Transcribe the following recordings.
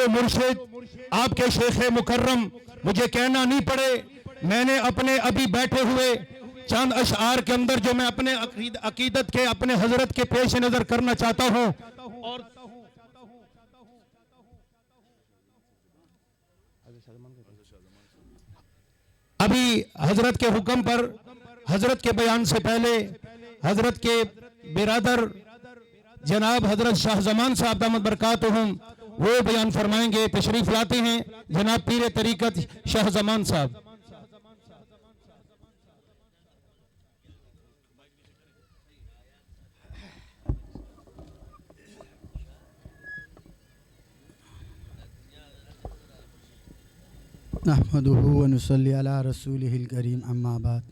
व मुर्शिद आपके शेख मुकर्रम, मुझे कहना नहीं पड़े, मैंने अपने अभी बैठे हुए चंद अशआर के अंदर जो मैं अपने अकीदत के अपने हजरत के पेश नजर करना चाहता हूं। और अभी हजरत के हुक्म पर, हजरत के बयान से पहले हजरत के बिरादर जनाब हजरत शाह जमान साहब दामद बरकातुहुम वो बयान फरमाएंगे। तशरीफ लाते हैं जनाब पीर तरीकत शाह जमान साहब। नहमदुहु व नुसल्ली अला रसूलिहिल करीम, अम्मा बाद।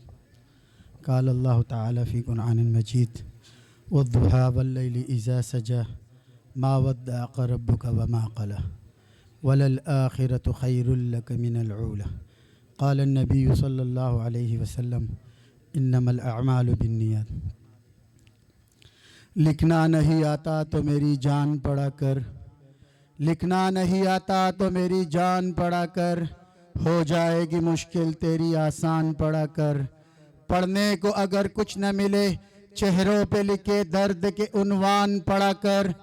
क़ाल अल्लाहु तआला फ़ी क़ुरआनिल मजीद वद्दुहा वल्लैलि इज़ा सजा मा वद्दअक रब्बुक व मा क़ला वलल आखिरतु खैरुल लक मिनल ऊला। क़ाल अन्नबिय्यु सल्लल्लाहु अलैहि वसल्लम इन्नमल अअमालु बिन्नियात। लिखना नहीं आता तो मेरी जान पढ़ा कर, लिखना नहीं आता तो मेरी जान पढ़ा कर, हो जाएगी मुश्किल तेरी आसान पढ़ा कर। पढ़ने को अगर कुछ न मिले चेहरों पे लिखे दर्द के उन्वान पढ़ा कर,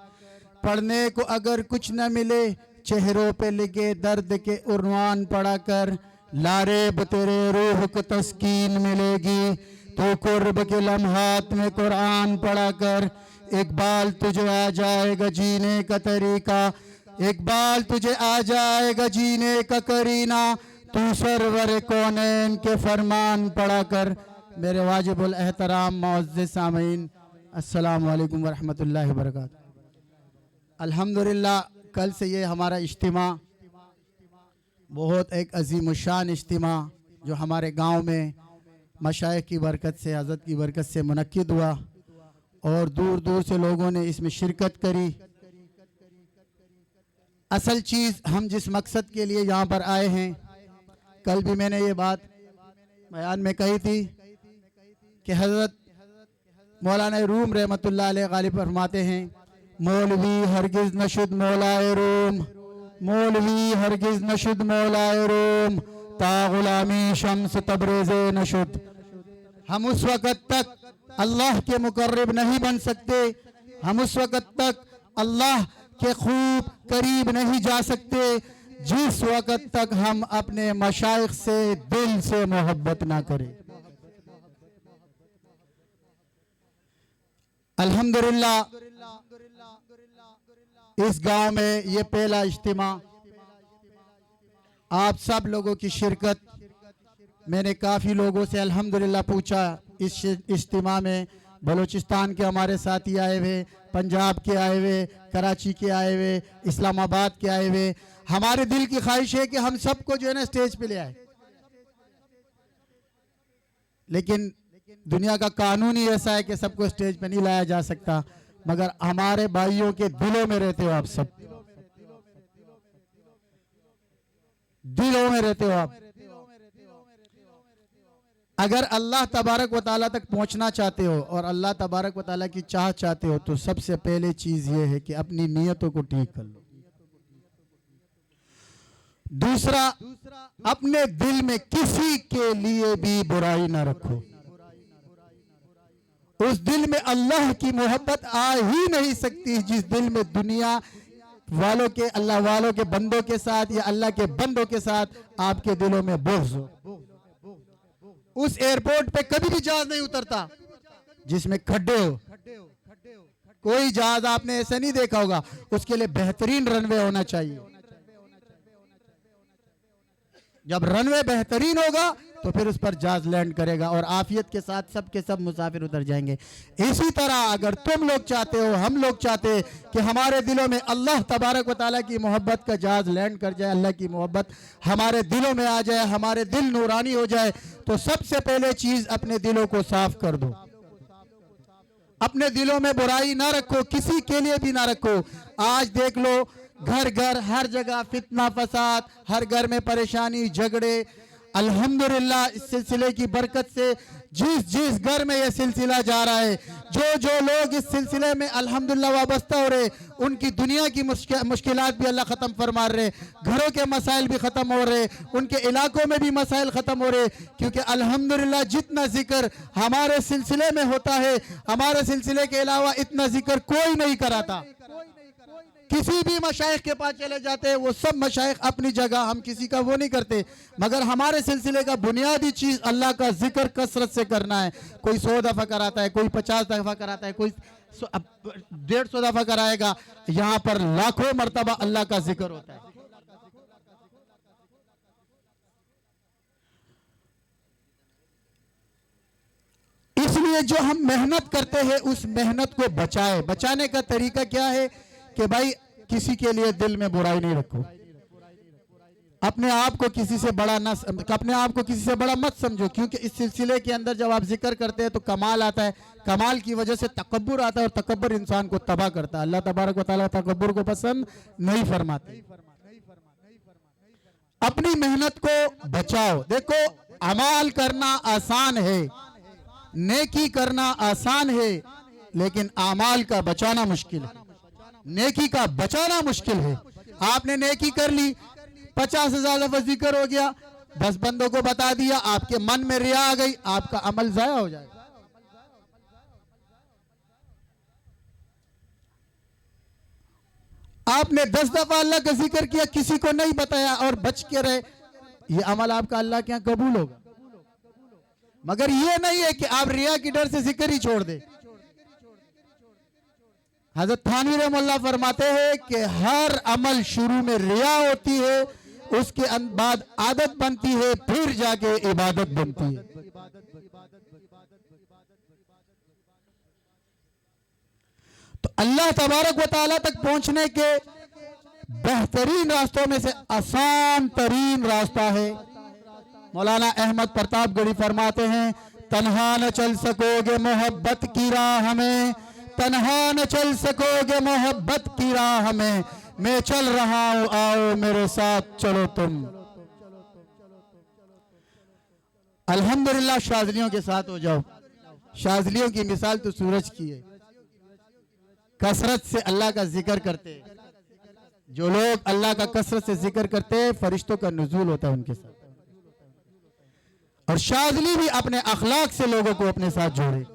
पढ़ने को अगर कुछ न मिले चेहरों पे लिखे दर्द के उन्वान पढ़ा कर। लारेब तेरे रूह को तस्कीन मिलेगी, तो कुर्ब के लम्हात में कुरान पढ़ा कर। इकबाल तुझे आ जाएगा जीने का तरीका, इकबाल तुझे आ जाएगा जीने का करीना, तू सरवर कौनैन के फरमान पढ़ा कर। मेरे वाजिबुल एहतराम मुअज़्ज़िज़ सामीन, अस्सलामु अलैकुम व रहमतुल्लाहि व बरकातुहू। अल्हम्दुलिल्लाह, कल से ये हमारा इज्तिमा बहुत एक अज़ीमुश्शान इज्तिमा जो हमारे गांव में मशाइख की बरकत से, हज़रत की बरकत से मुनक्किद हुआ और दूर दूर से लोगों ने इसमें शिरकत करी। असल चीज़ हम जिस मकसद के लिए यहाँ पर आए हैं, कल भी मैंने ये बात बयान में कही थी कि हज़रत मौलाना रूम रहमतुल्लाह अलैह गालिब फरमाते हैं, मौलवी हरगिज़ नशुद मौलाए रूम, मौलवी हरगिज़ नशुद मौलाए रूम, ता गुलामी शम्स तबरेज़े नशुद। हम उस वक़्त तक अल्लाह के मुकर्रब नहीं बन सकते, हम उस वक़्त तक अल्लाह के खूब करीब नहीं जा सकते जिस वक़्त तक हम अपने मशाइख से दिल से मोहब्बत ना करें। अल्हम्दुलिल्लाह, इस गांव में ये पहला इज्तिमा, आप सब लोगों की शिरकत। मैंने काफ़ी लोगों से अल्हम्दुलिल्लाह पूछा, इस इज्तिमा में बलूचिस्तान के हमारे साथी आए हुए, पंजाब के आए हुए, कराची के आए हुए, इस्लामाबाद के आए हुए। हमारे दिल की ख्वाहिश है कि हम सबको जो है ना स्टेज पे ले आए, लेकिन दुनिया का कानून ही ऐसा है कि सबको स्टेज पे नहीं लाया जा सकता। मगर हमारे भाइयों के दिलों में रहते हो आप, सब दिलों में रहते हो आप। अगर अल्लाह तबारक व ताला तक पहुंचना चाहते हो और अल्लाह तबारक व ताला की चाह चाहते हो, तो सबसे पहले चीज़ ये है कि अपनी नीयतों को ठीक कर लो। दूसरा, अपने दिल में किसी के लिए भी बुराई ना रखो। उस दिल में अल्लाह की मोहब्बत आ ही नहीं सकती जिस दिल में दुनिया वालों के, अल्लाह वालों के बंदों के साथ या अल्लाह के बंदों के साथ आपके दिलों में बुग़्ज़ हो। उस एयरपोर्ट पे कभी भी जहाज नहीं उतरता जिसमें खड्डे हो। कोई जहाज आपने ऐसा नहीं देखा होगा, उसके लिए बेहतरीन रनवे होना चाहिए। जब रनवे बेहतरीन होगा तो फिर उस पर जहाज लैंड करेगा और आफियत के साथ सब के सब मुसाफिर उतर जाएंगे। इसी तरह अगर तुम लोग चाहते हो, हम लोग चाहते हैं कि हमारे दिलों में अल्लाह तबारक व तआला की मोहब्बत का जहाज लैंड कर जाए, अल्लाह की मोहब्बत हमारे दिलों में आ जाए, हमारे दिल नूरानी हो जाए, तो सबसे पहले चीज अपने दिलों को साफ कर दो। अपने दिलों में बुराई ना रखो, किसी के लिए भी ना रखो। आज देख लो, घर घर हर जगह फितना फसाद, हर घर में परेशानी झगड़े। अल्हम्दुलिल्लाह इस सिलसिले की बरकत से जिस जिस घर में यह सिलसिला जा रहा है, जो लोग इस सिलसिले में अल्हम्दुलिल्लाह वाबस्ता हो रहे, उनकी दुनिया की मुश्किलात भी अल्लाह ख़त्म फरमा रहे, घरों के मसाइल भी ख़त्म हो रहे, उनके इलाकों में भी मसाइल ख़त्म हो रहे। क्योंकि अल्हम्दुलिल्लाह जितना जिक्र हमारे सिलसिले में होता है, हमारे सिलसिले के अलावा इतना जिक्र कोई नहीं कराता। किसी भी मशाइख के पास चले जाते हैं, वो सब मशाइख अपनी जगह, हम किसी का वो नहीं करते, मगर हमारे सिलसिले का बुनियादी चीज़ अल्लाह का जिक्र कसरत से करना है। कोई 100 दफ़ा कराता है, कोई 50 दफ़ा कराता है, कोई 150 दफ़ा कराएगा। यहाँ पर लाखों मरतबा अल्लाह का जिक्र होता है। इसलिए जो हम मेहनत करते हैं उस मेहनत को बचाने का तरीका क्या है कि भाई किसी के लिए दिल में बुराई नहीं रखो, अपने आप को किसी से बड़ा मत समझो। क्योंकि इस सिलसिले के अंदर जब आप जिक्र करते हैं तो कमाल आता है, कमाल की वजह से तकब्बुर आता है, और तकब्बुर इंसान को तबाह करता है। अल्लाह तबारक व तआला तकब्बुर को पसंद नहीं फरमाते। अपनी मेहनत को बचाओ। देखो, अमाल करना आसान है, नेकी करना आसान है, लेकिन अमाल का बचाना मुश्किल है। नेकी का बचाना मुश्किल है। आपने नेकी कर ली, 50,000 दफा जिक्र हो गया, 10 बंदों को बता दिया, आपके मन में रिया आ गई, आपका अमल जाया हो जाएगा। आपने 10 दफा अल्लाह का जिक्र किया, किसी को नहीं बताया और बच के रहे, ये अमल आपका अल्लाह के यहां कबूल होगा। मगर ये नहीं है कि आप रिया की डर से जिक्र ही छोड़ दे। हजरत थानवी रहमतुल्लाह फरमाते हैं कि हर अमल शुरू में रिया होती है, उसके बाद आदत बनती है, फिर जाके इबादत बनती है। तो अल्लाह तबारक व तआला तक पहुंचने के बेहतरीन रास्तों में से आसान तरीन रास्ता है। मौलाना अहमद प्रतापगढ़ी फरमाते हैं, तन्हा न चल सकोगे मोहब्बत की राह में, तन्हा न चल सकोगे मोहब्बत की राह में, मैं चल रहा हूं, आओ मेरे साथ चलो तुम। अल्हम्दुलिल्लाह शाज़लियों के साथ हो जाओ। शाज़लियों की मिसाल तो सूरज की है, कसरत से अल्लाह का जिक्र करते हैं। जो लोग अल्लाह का कसरत से जिक्र करते हैं, फरिश्तों का नुज़ूल होता है उनके साथ। और शाज़ली भी अपने अखलाक से लोगों को अपने साथ जोड़े।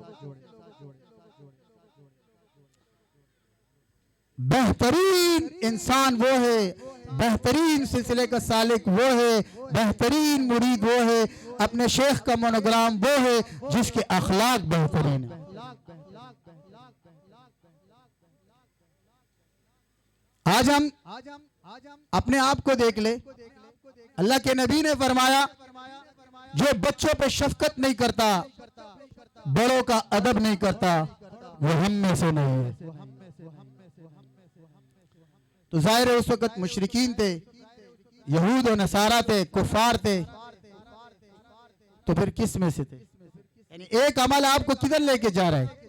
बेहतरीन इंसान वो है, बेहतरीन सिलसिले का सालिक वो है, बेहतरीन मुरीद वो है, अपने शेख का मोनोग्राम वो है जिसके अखलाक बेहतरीन है। आज हम अपने आप को देख ले। अल्लाह के नबी ने फरमाया, जो बच्चों पे शफकत नहीं करता, बड़ों का अदब नहीं करता, वो हम में से नहीं है। तो जाहिर है उस वक्त मुशरिकीन थे, यहूद और नसारा थे, कुफार थे, तो फिर किस में से थे? यानी एक अमल आपको किधर लेके जा रहा है?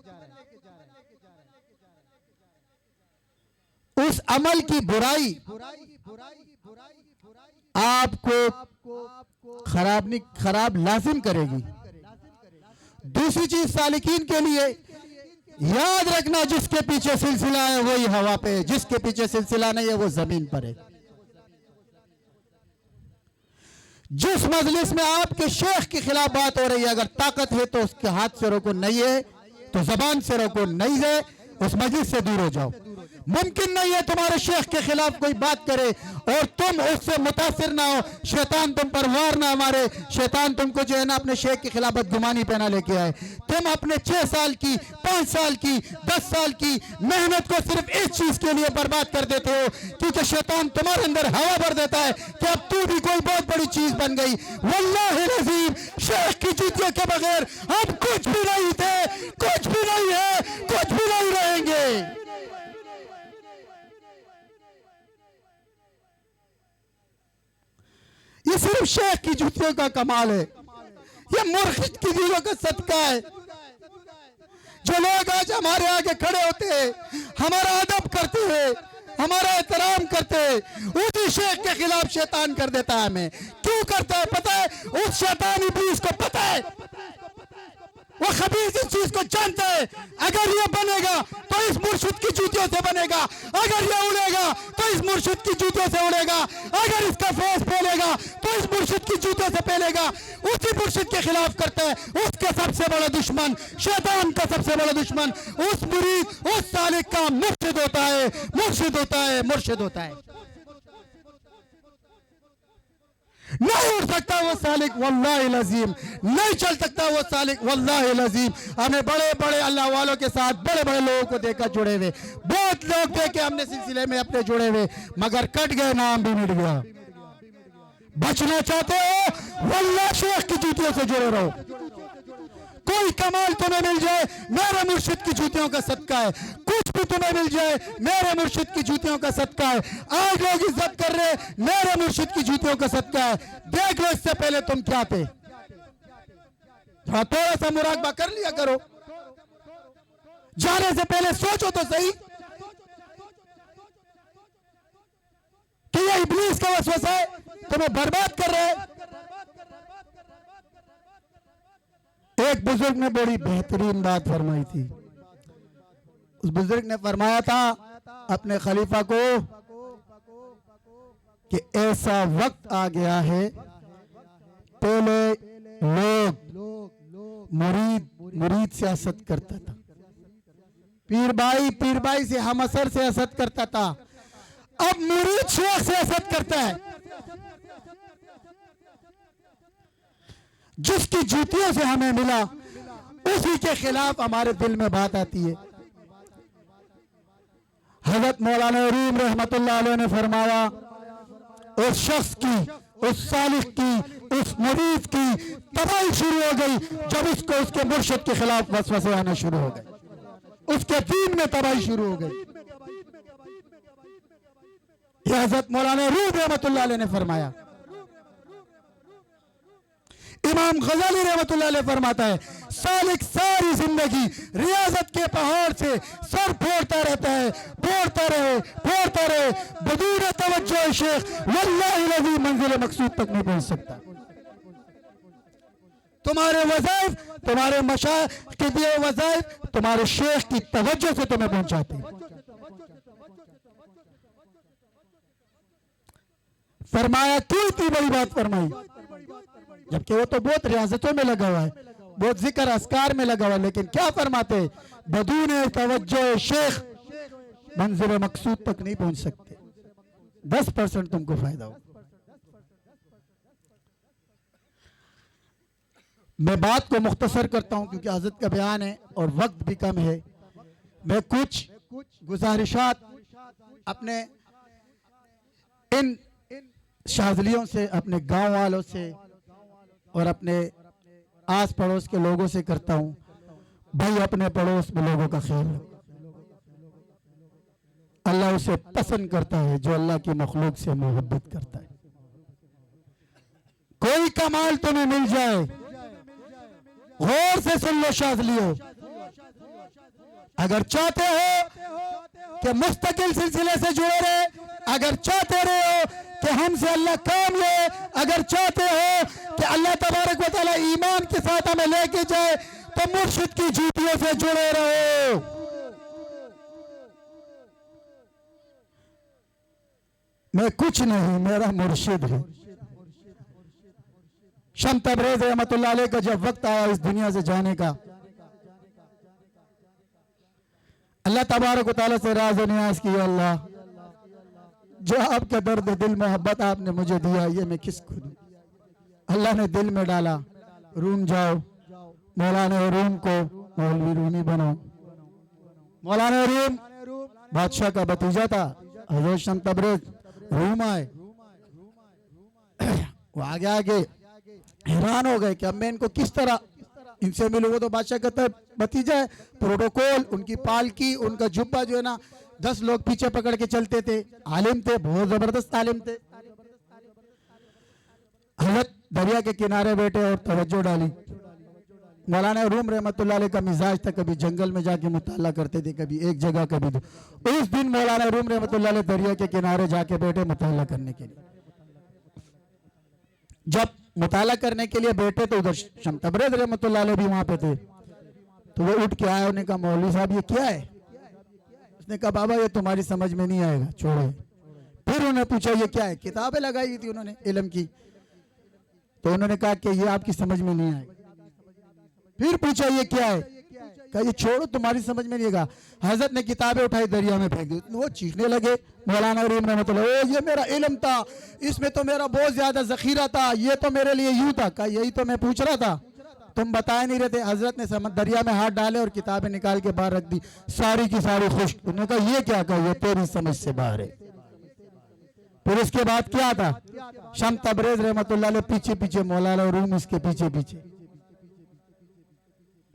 उस अमल की बुराई आपको खराब लाजिम करेगी। दूसरी चीज सालिकीन के लिए याद रखना, जिसके पीछे सिलसिला है वही हवा पे है, जिसके पीछे सिलसिला नहीं है वो जमीन पर है। जिस मजलिस में आपके शेख के खिलाफ बात हो रही है, अगर ताकत है तो उसके हाथ से रोको, नहीं है तो जबान से रोको, नहीं है उस मजलिस से दूर हो जाओ। मुमकिन नहीं है तुम्हारे शेख के खिलाफ कोई बात करे और तुम उससे मुतासिर ना हो, शैतान तुम पर वार ना मारे, शैतान तुमको जो है ना अपने शेख के खिलाफ बदगुमानी पहना लेके आए। तुम अपने 6 साल की, 5 साल की, 10 साल की मेहनत को सिर्फ इस चीज के लिए बर्बाद कर देते हो, क्योंकि शैतान तुम्हारे अंदर हवा भर देता है कि अब तू भी कोई बहुत बड़ी चीज बन गई। वल्लाहि नज़ीम, शेख की जूतियों के बगैर हम कुछ भी नहीं थे, कुछ भी नहीं है, कुछ भी नहीं रहेंगे। ये सिर्फ शेख की जूतियों का कमाल है, ये मुर्शिद की दिलों का सदका है। जो लोग आज हमारे आगे खड़े होते हैं, हमारा अदब करते हैं, हमारा एहतराम करते, उसी शेख के खिलाफ शैतान कर देता है हमें। क्यों करता है पता है? उस शैतान इब्लीस को पता है, वो खबीस इस चीज को जानता है, अगर ये बनेगा तो इस मुर्शिद की जूतियों से बनेगा, अगर ये उड़ेगा तो इस मुर्शिद की जूतियों से उड़ेगा, अगर इसका फेस फैलेगा तो इस मुर्शिद की जूतियों से फैलेगा। उसी मुर्शिद के खिलाफ करता है। उसके सबसे बड़ा दुश्मन, शैतान का सबसे बड़ा दुश्मन उस मुरीद, उस सालिक का मुर्शिद होता है, मुर्शिद होता है, मुर्शिद होता है। नहीं उड़ सकता वो सालिक, वल्लाहि लजीम नहीं चल सकता वो सालिक, वल्लाहि लजीम। हमने बड़े बड़े अल्लाह वालों के साथ बड़े बड़े लोगों को देखा जुड़े हुए, बहुत लोग देखे हमने सिलसिले में अपने जुड़े हुए, मगर कट गए, नाम भी मिट गया। बचना चाहते हो वल्लाह शेख की जूतियों से जुड़े रहो। कोई कमाल तुम्हें मिल जाए मेरे मुर्शिद की जूतियों का सदका है, कुछ भी तुम्हें मिल जाए मेरे मुर्शिद की जूतियों का सदका है। आज लोग इज्जत कर रहे मेरे मुर्शिद की जूतियों का सदका है। देख लो इससे पहले तुम क्या थे, थोड़ा सा मुराकबा कर लिया करो, जाने से पहले सोचो तो सही कि ये इब्लीस का वसवसा है, तुम्हें बर्बाद कर रहे हैं। एक बुजुर्ग ने बड़ी बेहतरीन बात फरमाई थी। उस बुजुर्ग ने फरमाया था अपने खलीफा को कि ऐसा वक्त आ गया है, पहले लोग मुरीद से हसद करता था, पीर बाई से हम असर से हसद करता था, अब मुरीद शेख से हसद करता है। जिसकी जूतियों से हमें मिला उसी के खिलाफ हमारे दिल में बात आती है। हजरत मौलाना रूम रहमतुल्लाह अलैह ने फरमाया, उस शख्स की, उस सालिक की, उस मुरीद की तबाही शुरू हो गई जब उसको उसके मुर्शिद के खिलाफ वसवसे आना शुरू हो गए, उसके दीन में तबाही शुरू हो गई। यह हजरत मौलाना रूम रहमतुल्लाह अलैह ने फरमाया। इमाम गजाली रहमतुल्लाह अलैह फरमाता है, सालिक सारी जिंदगी रियाजत के पहाड़ से सर फोड़ता रहता है, फोड़ता रहे बदूर तवज्जो शेख वल्लाहि लज़ी मंजिल मकसूद तक नहीं पहुंच सकता। तुम्हारे वज़ाइफ, तुम्हारे मशाइख के दिए वज़ाइफ तुम्हारे शेख की तवज्जो से तुम्हें पहुंचाते। फरमाया क्यों इतनी बड़ी बात फरमाई, जबकि वो तो बहुत रियाजतों में लगा हुआ है, बहुत जिक्र अस्कार में लगा हुआ है, लेकिन क्या फरमाते, बदून तवज्जो शेख मंजिल मकसूद तक नहीं पहुंच सकते। 10% तुमको फायदा हो। मैं बात को मुख्तसर करता हूं क्योंकि हज़रत का बयान है और वक्त भी कम है। मैं कुछ गुजारिशात अपने इन शाज़लियों से, अपने गांव वालों से और अपने आस पड़ोस के लोगों से करता हूं। भाई अपने पड़ोस में लोगों का ख्याल रखो। अल्लाह उसे पसंद करता है जो अल्लाह की मखलूक से मोहब्बत करता है। कोई कमाल तुम्हें मिल जाए, गौर से सुन लो शाज़लियों, अगर चाहते हो कि मुस्तकिल सिलसिले से जुड़े रहे, अगर चाहते रहे कि हमसे अल्लाह काम ले, अगर चाहते हो कि अल्लाह तबारक व तआला ईमान के साथ हमें लेके जाए, तो मुर्शिद की जूतियों से जुड़े रहो। मैं कुछ नहीं, मेरा मुर्शिद है। शम तबरेज़ रहमतुल्लाह अलैह का जब वक्त आया इस दुनिया से जाने का, अल्लाह तबारक व तआला से राज व नियाज किया, अल्लाह जो आपका दर्द दिल मोहब्बत आपने मुझे दिया, ये मैं किसको दूं। अल्लाह ने दिल में डाला, रूम जाओ, मौलाना रूम को मौलवी रूमी बनाओ। मौलाना रूम बादशाह का भतीजा था, हज़रत शम तबरेज़ रूम आए, वो आगे हैरान हो गए कि अब मैं इनको किस तरह इनसे मिलूं। वो तो बादशाह का भतीजा है, प्रोटोकॉल, उनकी पालकी, उनका जुब्बा जो है ना 10 लोग पीछे पकड़ के चलते थे, आलिम थे, बहुत जबरदस्त आलिम थे। हजरत दरिया के किनारे बैठे और तवज्जो डाली, मौलाना रूम रहमतुल्लाह अलैह का मिजाज था, कभी जंगल में जाके मुताला करते थे, कभी एक जगह कभी दो। उस दिन मौलाना रूम रहमतुल्लाह अलैह दरिया के किनारे जाके बैठे मुताला करने के लिए। जब मुताला करने के लिए बैठे तो उधर शम्स तबरेज़ रहमतुल्लाह अलैह भी वहां पे थे। तो वो उठ के आए, उन्होंने कहा मौलवी साहब ये क्या है? उसने कहा बाबा ये तुम्हारी समझ में नहीं आएगा, छोड़ो। फिर उन्होंने पूछा ये क्या है? किताबें लगाई हुई थी उन्होंने इल्म की, तो उन्होंने कहा कि ये आपकी समझ में नहीं आएगा। फिर पूछा ये क्या है? कहा ये छोड़ो तुम्हारी समझ में नहीं आएगा। हजरत ने किताबें उठाई दरिया में फेंक दी। वो चीखने लगे मौलाना रूम रहमतुल्लाह, ओ ये मेरा इल्म था, इसमें तो मेरा बहुत ज्यादा जखीरा था, ये तो मेरे लिए यूं था। कहा यही तो मैं पूछ रहा था, तुम बताए नहीं रहे थे। हजरत ने दरिया में हाथ डाले और किताबें निकाल के बाहर रख दी, सारी की सारी खुश्क। उन्होंने कहा ये क्या? कहा ये तेरी समझ से बाहर है। फिर उसके बाद क्या था? शम्स तबरेज़ रहमतुल्लाह अलैह पीछे पीछे, मौलाना रूम इसके पीछे पीछे।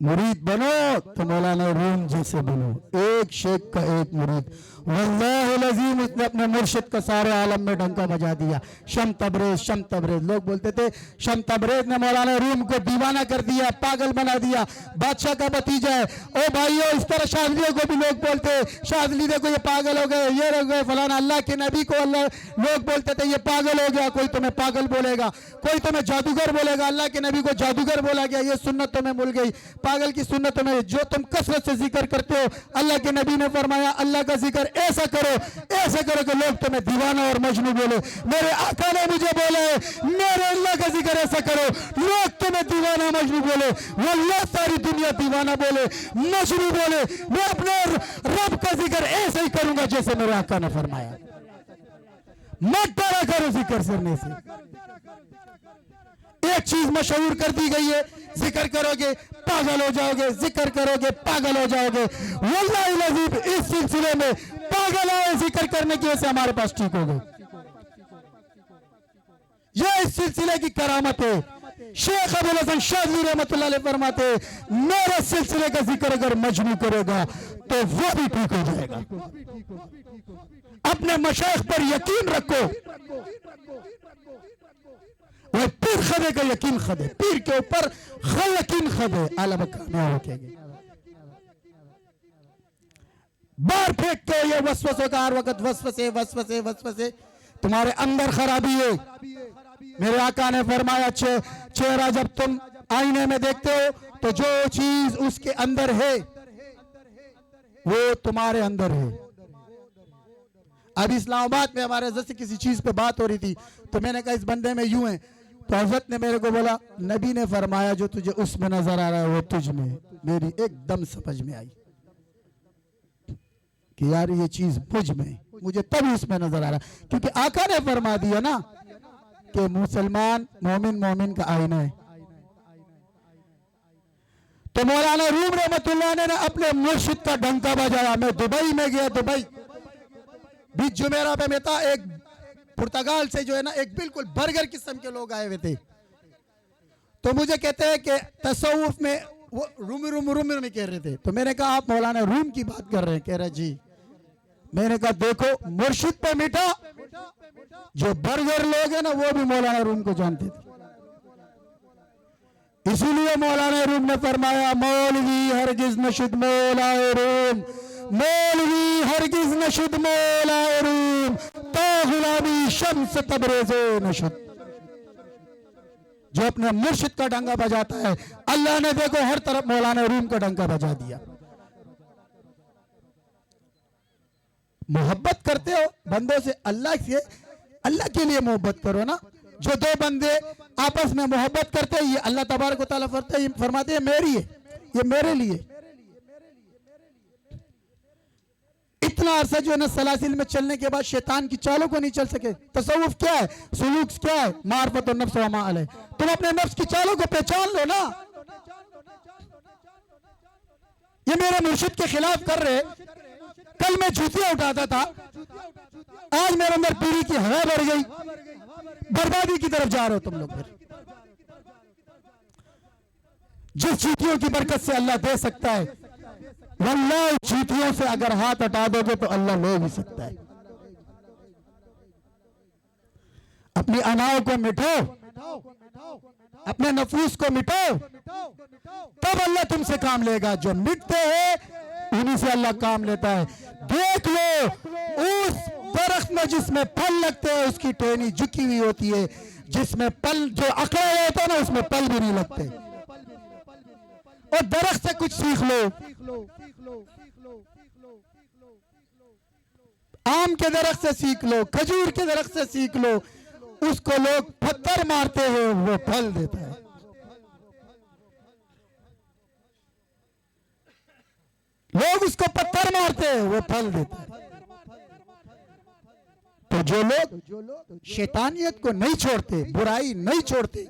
मुरीद बनो तो मौलाना रूम जैसे बनो, एक शेख का एक मुरीद। वल्लाहुल अज़ीम उसने अपने मुर्शिद का सारे आलम में डंका बजा दिया। शम्स तबरेज़, शम्स तबरेज़। लोग बोलते थे शम्स तबरेज़ ने मौलाना रूम को दीवाना कर दिया, पागल बना दिया, बादशाह का भतीजा है। ओ भाइयों, इस तरह शाज़लियों को भी लोग बोलते, शाज़ली देखो ये पागल हो गए, ये हो गए फलाना। अल्लाह के नबी को अल्लाह लोग बोलते थे ये पागल हो गया। कोई तुम्हें पागल बोलेगा, कोई तुम्हें जादूगर बोलेगा। अल्लाह के नबी को जादूगर बोला गया, ये सुन्नत तुम्हें भूल गई। पागल की सुन्नत में जो तुम कसरत से जिक्र करते हो, अल्लाह के नबी ने फरमाया अल्लाह का जिक्र ऐसा करो कि लोग तुम्हें दीवाना और मजनू बोले। मेरे आका ने मुझे बोला है मेरे अल्लाह का जिक्र ऐसा करो लोग तुम्हें दीवाना मजनू बोले। वल्लाह सारी दुनिया दीवाना बोले, मजनू बोले, मैं अपने रब का जिक्र ऐसे ही करूंगा जैसे मेरे आका ने फरमाया। मत डरा करो जिक्र करने से। एक चीज मशहूर कर दी गई है, जिक्र करोगे पागल हो जाओगे, जिक्र करोगे पागल हो जाओगे। वल्लाहि अज़ीम इस सिलसिले में पागल आए जिक्र करने की वजह से हमारे पास ठीक हो गए। यह इस सिलसिले की करामत है। शेख अबुल हसन शाज़ली रहमतुल्लाह अलैह फरमाते मेरे सिलसिले का जिक्र अगर मजनू करेगा तो वो भी ठीक हो जाएगा। अपने मशाइख पर यकीन रखो। वह पीर खदे का यकीन खदे, पीर के ऊपर यकीन खदे आला बकाना होके बार फेंक के ये वसवसों का हर वक्त वसवसे वसवसे वसवसे तुम्हारे अंदर खराबी है। मेरे आका ने फरमाया चेहरा जब तुम आईने में देखते हो तो जो चीज उसके अंदर है वो तुम्हारे अंदर है। अब इस्लामाबाद में हमारे जैसे किसी चीज पे बात हो रही थी तो मैंने कहा इस बंदे में यूं है, तो हजरत ने मेरे को बोला नबी ने फरमाया जो तुझे उसमें नजर आ रहा है वो तुझ में। मेरी एकदम समझ में आई कि यार ये चीज मुझ में, मुझे तभी उसमें नजर आ रहा, क्योंकि आका ने फरमा दिया ना कि मुसलमान मोमिन का आईना है। तो मौलाना रूम रहमतुल्लाह ने अपने मुर्शिद का डंका बजाया। मैं दुबई में गया, दुबई बीच जुमेरा पे मैं था, एक पुर्तगाल से जो है ना एक बिल्कुल बर्गर किस्म के लोग आए हुए थे। तो मुझे कहते हैं कि तसव्वुफ में वो रूमी कह रहे थे। तो मैंने कहा आप मौलाना रूम की बात कर रहे हैं? कह रहे जी। मैंने कहा देखो मुर्शिद पे मीठा, जो बर्गर लोग हैं ना वो भी मौलाना रूम को जानते थे। इसीलिए मौलाना रूम ने फरमाया मौलवी हरगिज नशुद मौलाए रूम, मौलवी हरगिज नशुद मौलाए रूम, तो गुलामी शम्स तबरेज़े नशुद। जो अपने मुर्शिद का डंका बजाता है, अल्लाह ने देखो हर तरफ मौलाना रूम का डंका बजा दिया। मोहब्बत करते हो बंदों से, अल्लाह के लिए मोहब्बत करो ना। जो दो बंदे आपस में मोहब्बत करते हैं, ये अल्लाह तबारक व तआला फरमाते हैं मेरी है, ये मेरे लिए। इतना अरसा जो है ना सलासिल में चलने के बाद शैतान की चालों को नहीं चल सके। तसव्वुफ क्या है, सुलूक क्या है, मारफत और नफ्स व मा अलैह। तुम अपने नफ्स की चालों को पहचान लो ना। ये मेरे मुर्शिद के खिलाफ कर रहे, कल मैं जूतियां उठाता था, आज मेरे अंदर पीरी की हवा बढ़ गई, बर्बादी की तरफ जा रहे हो तुम लोग। फिर जिस चीटियों की बरकत से अल्लाह दे सकता है, वल्लाह चीटियों से अगर हाथ हटा दोगे तो अल्लाह ले भी सकता है। अपनी अनाओं को मिटाओ, अपने नफूस को मिटाओ, तब अल्लाह तुमसे काम लेगा। जो मिटते हैं उन्हीं से अल्लाह काम लेता है। देख लो उस दरख्त में जिसमें फल लगते हैं उसकी टहनी झुकी हुई होती है, जिसमें फल जो अकड़ा हुआ होता है ना उसमें फल भी नहीं लगते। और दरख्त से कुछ सीख लो, आम के दरख्त से सीख लो, खजूर के दरख्त से सीख लो। उसको लोग पत्थर मारते हैं, वो फल देता है। लोग उसको पत्थर मारते हैं, वो फल देता है। तो जो लोग शैतानियत को नहीं छोड़ते, बुराई नहीं छोड़ते,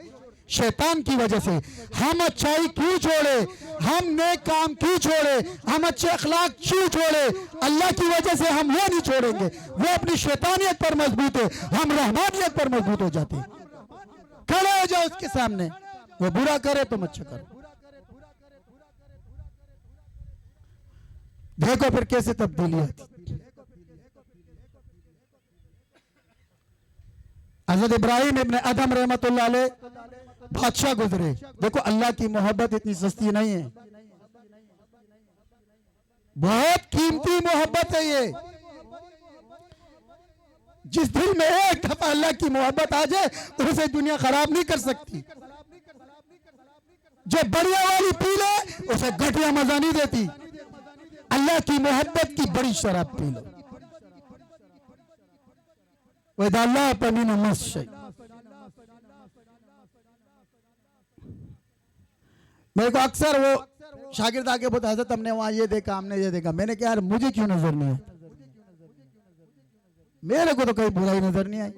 शैतान की वजह से, हम अच्छाई क्यों छोड़े, हम नेक काम क्यों छोड़े, हम अच्छे अखलाक क्यों छोड़े, अल्लाह की वजह से हम वो नहीं छोड़ेंगे। वो अपनी शैतानियत पर मजबूत है, हम रहमानियत पर मजबूत हो जाते हैं। खड़े हो जाओ उसके सामने, वो बुरा करे तुम अच्छा करो। देखो फिर कैसे तब्दीली आती। हज़रत इब्राहिम इब्न अदम रहमतुल्लाह अलैह बादशाह गुजरे। देखो अल्लाह की मोहब्बत इतनी सस्ती नहीं है, बहुत कीमती मोहब्बत है ये। जिस दिल में एक दफा अल्लाह की मोहब्बत आ जाए उसे दुनिया खराब नहीं कर सकती। जो बढ़िया वाली पी ले उसे घटिया मजा नहीं देती। अल्लाह की मोहब्बत की बड़ी शराब पी लो। अल्लाह पमीन मस्श। मेरे को अक्सर वो शागिर्द आके बोलता है हज़रत हमने वहां ये देखा, हमने ये देखा। मैंने कहा यार मुझे क्यों नजर नहीं आता, मेरे को तो कहीं बुराई नजर नहीं आई।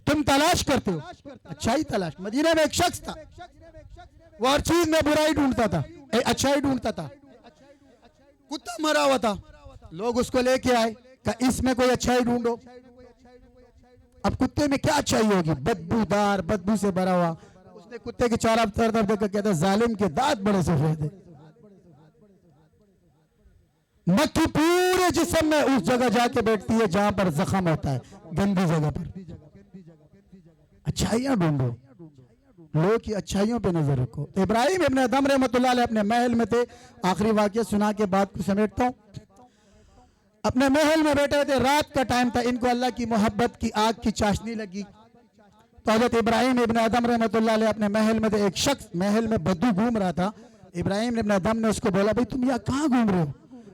तुम तलाश करते हो अच्छाई तलाश। मदीना में एक शख्स था, वो हर चीज में बुराई ढूंढता था, अच्छाई ढूंढता था। कुत्ता मरा हुआ था, लोग उसको लेके आए, कहा इसमें कोई अच्छाई ढूंढो। अब कुत्ते में क्या अच्छाई होगी, बदबूदार, बदबू से भरा हुआ। उसने कुत्ते के चारों तरफ देखकर कहता जालिम के दांत बड़े सफेद है। मक्खी पूरे जिस्म में उस जगह जाके बैठती है जहां पर जख्म होता है, गंदी जगह पर। अच्छाइयां ढूंढो, लोग की अच्छाइयों पे नजर रखो। तो इब्राहिम इब्न अदम रहमतुल्लाह अलैह अपने महल में थे। आखिरी वाकया सुना के बाद को समेटता हूं। अपने महल में बैठे थे, रात का टाइम था, इनको अल्लाह की मोहब्बत की आग की चाशनी लगी। तो हज़रत इब्राहिम इब्न अदम रहमतुल्लाह अलैह अपने महल में थे। एक शख्स महल में बद्दू घूम रहा था। इब्राहिम इब्न अदम ने उसको बोला भाई तुम यहाँ कहाँ घूम रहे हो?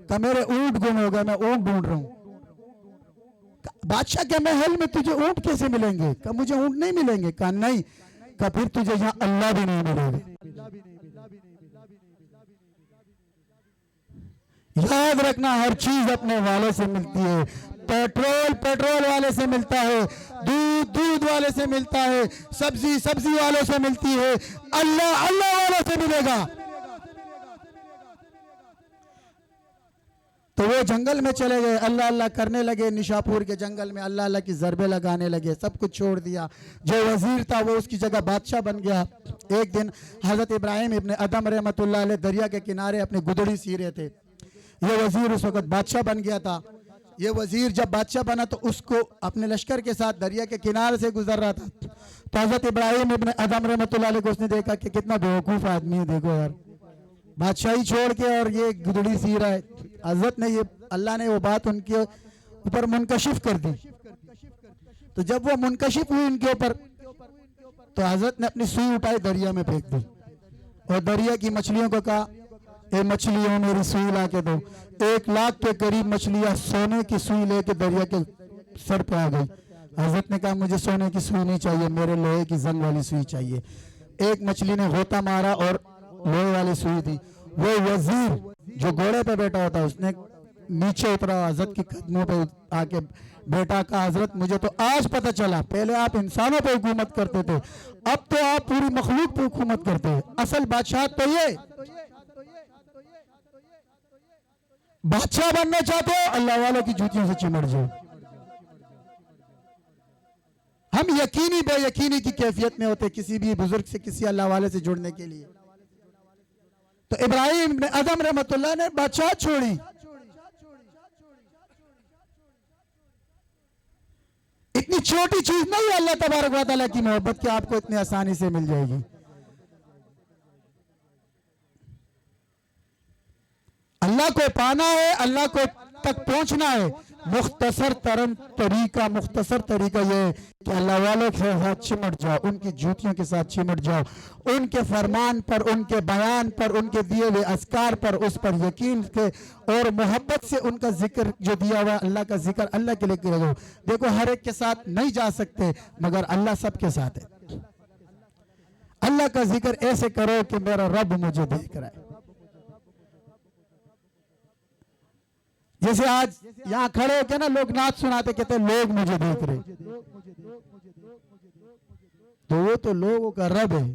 कहा मेरे ऊंट गुम हो गए, मैं ऊंट ढूंढ रहा हूँ। बादशाह के महल में तुझे ऊंट कैसे मिलेंगे? कहा मुझे ऊंट नहीं मिलेंगे। कहा नहीं। कहा फिर तुझे यहाँ अल्लाह भी नहीं मिलेगा। याद रखना हर चीज अपने वाले से मिलती है। पेट्रोल पेट्रोल वाले से मिलता है, दूध दूध वाले से मिलता है, सब्जी सब्जी वालों से मिलती है, अल्लाह अल्लाह वालों से मिलेगा। तो वो जंगल में चले गए, अल्लाह अल्लाह करने लगे। निशापुर के जंगल में अल्लाह अल्लाह की ज़रबे लगाने लगे, सब कुछ छोड़ दिया। जो वजीर था वो उसकी जगह बादशाह बन गया। एक दिन हज़रत इब्राहिम इब्न अदम रहमतुल्लाह अलैह दरिया के किनारे अपनी गुदड़ी सी रहे थे। ये वजीर उस वक्त बादशाह बन गया था। ये वजीर जब बादशाह बना तो उसको अपने लश्कर के साथ दरिया के किनारे से गुजर रहा था। तो हज़रत इब्राहिम इब्न अदम रहमतुल्लाह अलैह को उसने देखा कि कितना बेवकूफ़ आदमी है, देखो यार बादशाही छोड़ के और ये गुदड़ी सी रहा है। हज़रत ने ये अल्लाह ने वो बात उनके ऊपर मुनकशिफ कर दी। तो जब वो मुनकशिफ हुई उनके ऊपर, तो हज़रत ने अपनी सुई उठाई, दरिया में फेंक दी और दरिया की मछलियों को कहा ए मछलियों मेरी सुई ला के दो। 1 लाख के करीब मछलियां सोने की सुई लेके दरिया के सर पे आ गई। हज़रत ने कहा मुझे सोने की सुई नहीं चाहिए, मेरे लोहे की जंग वाली सुई चाहिए। एक मछली ने गोता मारा और लोहे वाली सुई थी। वो वजीर जो घोड़े पे बैठा होता उसने नीचे उतरा, हज़रत के कदमों पे आके बैठा। कहा हज़रत मुझे तो आज पता चला, पहले आप इंसानों पे हुकूमत करते थे, अब तो आप पूरी मखलूक पे हुकूमत करते हैं। असल बादशाह तो ये, बादशाह बनना चाहते हो अल्लाह वालों की जूतियों से चिमट जाओ। हम यकीनी बेयकीनी की कैफियत में होते किसी भी बुजुर्ग से, किसी अल्लाह वाले से जुड़ने के लिए। तो इब्राहिम इब्न अदम रहमतुल्लाह ने बादशाह छोड़ी। इतनी छोटी चीज नहीं है अल्लाह तबारक व तआला की मोहब्बत की आपको इतनी आसानी से मिल जाएगी। अल्लाह को पाना है, अल्लाह को तक पहुंचना है, मुख्तसर तरीका ये है कि अल्लाह वालों के साथ चिमट जाओ, उनकी जूतियों के साथ चिमट जाओ, उनके फरमान पर, उनके बयान पर, उनके दिए हुए अस्कार पर, उस पर यकीन के और मोहब्बत से उनका जिक्र जो दिया हुआ अल्लाह का जिक्र अल्लाह के लिए करो। देखो हर एक के साथ नहीं जा सकते मगर अल्लाह सबके साथ है। अल्लाह का जिक्र ऐसे करो कि मेरा रब मुझे देख रहा है। जैसे आज यहाँ खड़े होकर ना लोग नाच सुनाते, कहते लोग मुझे देख रहे, तो वो तो लोगों का रब है।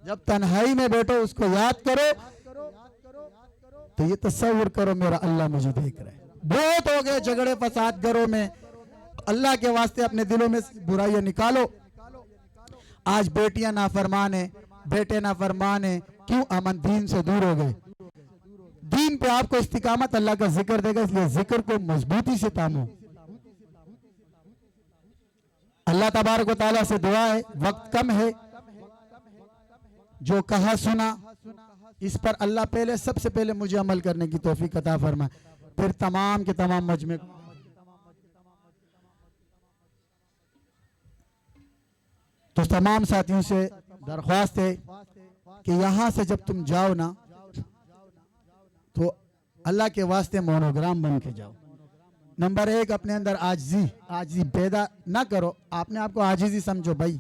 जब तन्हाई में बैठो उसको याद करो तो ये तस्वीर करो मेरा अल्लाह मुझे देख रहा है। बहुत हो गए झगड़े फसाद घरों में, अल्लाह के वास्ते अपने दिलों में बुराइयां निकालो। आज बेटियां नाफरमान है, बेटे नाफरमान है, क्यों? अमन दीन से दूर हो गए। दीन पे आपको इस्तिकामत अल्लाह का जिक्र देगा, इसलिए जिक्र को मजबूती से थामो। अल्लाह तबारक व तआला से दुआ है, वक्त कम है, जो कहा सुना इस पर अल्लाह पहले सबसे पहले मुझे अमल करने की तौफीक अता फरमाए, फिर तमाम के तमाम मजमे। तो तमाम साथियों से दरख्वास्त है कि यहां से जब तुम जाओ ना तो अल्लाह के वास्ते मोनोग्राम बन के जाओ। नंबर 1 अपने अंदर आजिज़ी पैदा ना करो, आपने आपको आजिज़ी समझो। भाई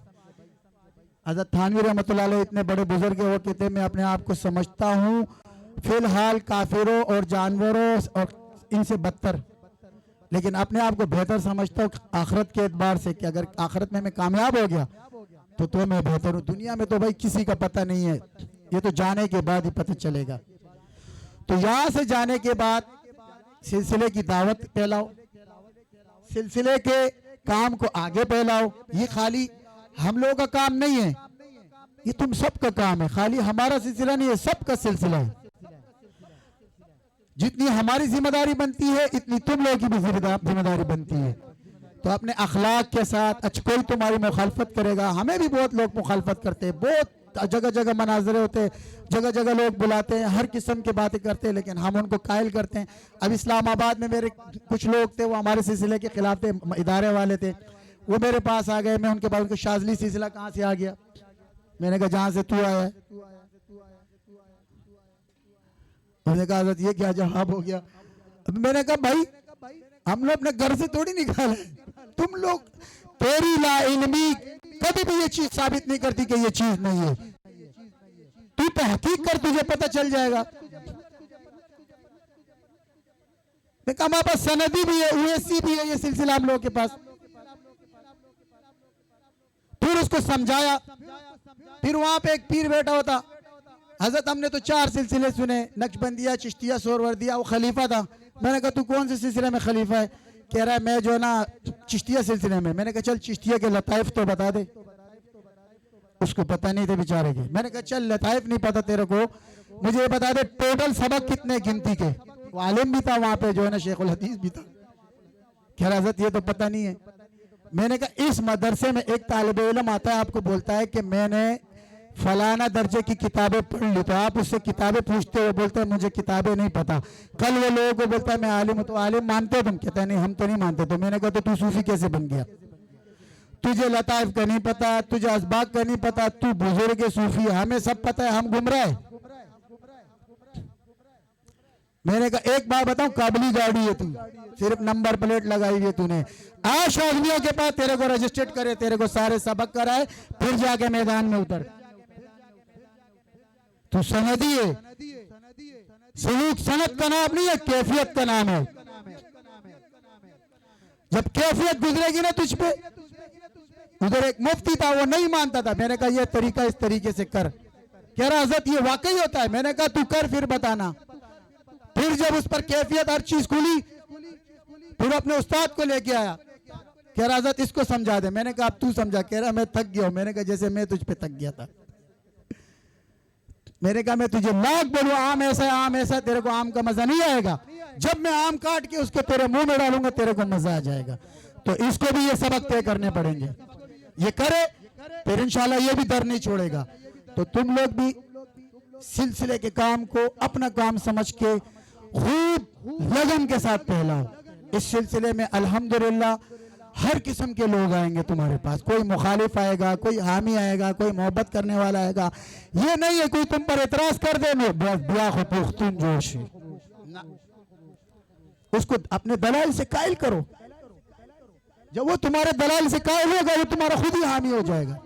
हज़रत थानवी रहमतुल्लाह अलैह इतने बड़े बुजुर्ग वो कहते मैं अपने आप को समझता हूँ फिलहाल काफिरों और जानवरों और इनसे बदतर, लेकिन अपने आप को बेहतर समझता हूँ आखिरत के एतबार से कि अगर आखिरत में मैं कामयाब हो गया तो मैं बेहतर हूँ। दुनिया में तो भाई किसी का पता नहीं है, ये तो जाने के बाद ही पता चलेगा। तो यहां से जाने के बाद सिलसिले की दावत फैलाओ, सिलसिले के काम को आगे फैलाओ। ये खाली हम लोगों का काम नहीं है, ये तुम सबका काम है, खाली हमारा सिलसिला नहीं है, सबका सिलसिला है। जितनी हमारी जिम्मेदारी बनती है इतनी तुम लोगों की भी जिम्मेदारी बनती है। तो अपने अखलाक के साथ, अच्छा कोई तुम्हारी मुखालफत करेगा, हमें भी बहुत लोग मुखालफत करते हैं, बहुत जगह जगह मनाजरे होते हैं, जगह जगह लोग बुलाते हैं, हर किस्म की बातें करते हैं, लेकिन हम उनको कायल करते हैं। अब इस्लामाबाद में मेरे कुछ लोग थे, वो हमारे सिलसिले के खिलाफ थे, इदारे वाले थे, वो मेरे पास आ गए। मैं उनके पास, उनको शाजली सिलसिला कहाँ से आ गया? मैंने कहा जहां से तू आया है। उन्होंने कहा हज़रत ये क्या जवाब हो गया? अब मैंने कहा भाई हम लोग अपने घर से थोड़ी निकाले, तुम लोग, तेरी लाइल्मी कभी भी ये चीज साबित नहीं करती कि ये चीज नहीं है। तू तहकीक कर, तुझे पता चल जाएगा। मैं कहा हमारे पास सनदी भी है, यूएससी भी है, ये सिलसिला हम लोगों के पास। फिर उसको समझाया, फिर वहां पे एक पीर बैठा होता, हजरत हमने तो 4 सिलसिले सुने, नक्शबंदिया, चिश्तिया, सोहरवर्दिया, वो खलीफा था। मैंने कहा तू कौन से सिलसिले में खलीफा है? कह रहा है मैं जो ना चिश्तिया सिलसिले में। मैंने कहा चल चिश्तिया के लताइफ तो बता दे। उसको पता नहीं थे बेचारे के। मैंने कहा चल लताइफ नहीं पता तेरे को, मुझे ये बता दे टोटल सबक कितने गिनती के। वो आलिम भी था वहां पे, जो है ना शेखुल हदीस भी था। कह रहा हज़रत ये तो पता नहीं है। मैंने कहा इस मदरसे में एक तालिब इल्म आता है, आपको बोलता है कि मैंने फलाना दर्जे की किताबें पढ़ ली, तो आप उससे किताबें पूछते हो, बोलते हैं मुझे किताबें नहीं पता। कल वो लोगों को बोलता है मैं आलिम हूं, तो आलिम मानते हो तुम? कहते हैं नहीं हम तो नहीं मानते। तो मैंने कहा तो तू सूफी कैसे बन गया? तुझे लताइफ का नहीं पता, तुझे असबाक का नहीं पता, तू बुजुर्ग सूफी, हमें सब पता है, हम गुमराह है। मैंने कहा एक बार बताऊं, काबली गाड़ी है तू, सिर्फ नंबर प्लेट लगाई हुई है तूने। आज शागलियों के पास तेरे को रजिस्टर्ड करे, तेरे को सारे सबक कराए, फिर जाके मैदान में उतर। तो सनदी है, सलूक सनद का नाम नहीं है, कैफियत का नाम है। जब कैफियत गुजरेगी ना तुझ पे, उधर एक मुफ्ती था, वो नहीं मानता था। मैंने कहा ये तरीका इस तरीके से कर। कह रहा हज़रत ये वाकई होता है? मैंने कहा तू कर फिर बताना। फिर जब उस पर कैफियत हर चीज खुली, फिर अपने उस्ताद को लेके आया। कह रहा हज़रत इसको समझा दे। मैंने कहा अब तू समझा। कह रहा मैं थक गया हूं। मैंने कहा जैसे मैं तुझ पे थक गया था। मैंने कहा मैं तुझे लाख बोलूं आम ऐसा है, आम ऐसा है, तेरे को आम का मजा नहीं आएगा। जब मैं आम काट के उसको तेरे मुंह में डालूंगा तेरे को मजा आ जाएगा। तो इसको भी ये सबक तय करने पड़ेंगे। ये करे फिर इंशाल्लाह ये भी दर नहीं छोड़ेगा। तो तुम लोग भी सिलसिले के काम को अपना काम समझ के खूब लगन के साथ फैलाओ। इस सिलसिले में अल्हम्दुलिल्लाह हर किस्म के लोग आएंगे तुम्हारे पास, कोई मुखालिफ आएगा, कोई हामी आएगा, कोई मोहब्बत करने वाला आएगा। ये नहीं है कोई तुम पर एतराज कर दे ब्याह पुख्तून जोश है, उसको अपने दलाल से कायल करो। जब वो तुम्हारे दलाल से कायल होगा वो तुम्हारा खुद ही हामी हो जाएगा।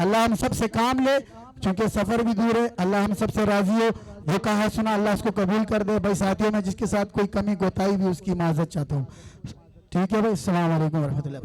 अल्लाह हम सबसे काम ले, क्योंकि सफर भी दूर है। अल्लाह हम सबसे राजी हो, जो कहा सुना अल्लाह उसको कबूल कर दे। भाई साथियों में जिसके साथ कोई कमी कोताही भी उसकी माजरत चाहता हूँ। ठीक है भाई, अस्सलाम वालेकुम रहमतुल्लाह।